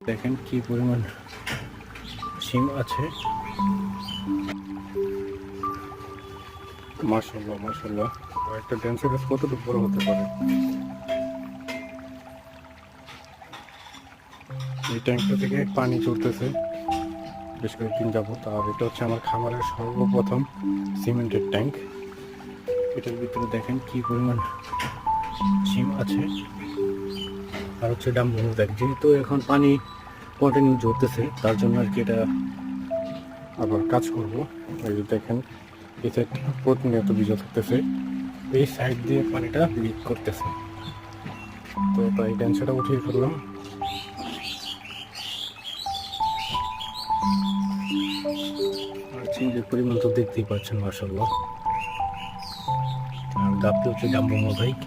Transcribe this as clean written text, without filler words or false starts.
দেখেন কি পরিমাণ সিম আছে। মাশাআল্লাহ মাশাআল্লাহ, একটা ড্যান্সের গাছ কতটুকু বড় হতে পারে। এই ট্যাঙ্কটা থেকে পানি চড়তেছে বেশ কয়েকদিন যাবত। আর এটা হচ্ছে আমার খামারের সর্বপ্রথম সিমেন্টের ট্যাঙ্ক। এটার ভিতরে দেখেন কি পরিমাণ সিম আছে। আর হচ্ছে ডাম্বু দেখ, যেহেতু এখন পানি কন্টিনিউ ঝরতেছে তার জন্য আর কি এটা আবার কাজ করব। এই যে দেখেন এই সাইডটা প্রতিনিয়ত ভিজা থাকতেছে, এই সাইড দিয়ে পানিটা লিক করতেছে। তো তাই ড্যান্সটা উঠিয়ে ফেললাম। আর চিংড়ির পরিমাণ তো দেখতেই পাচ্ছেন মাশাআল্লাহ। আর গাপটি হচ্ছে জাম্বো মোজাইক।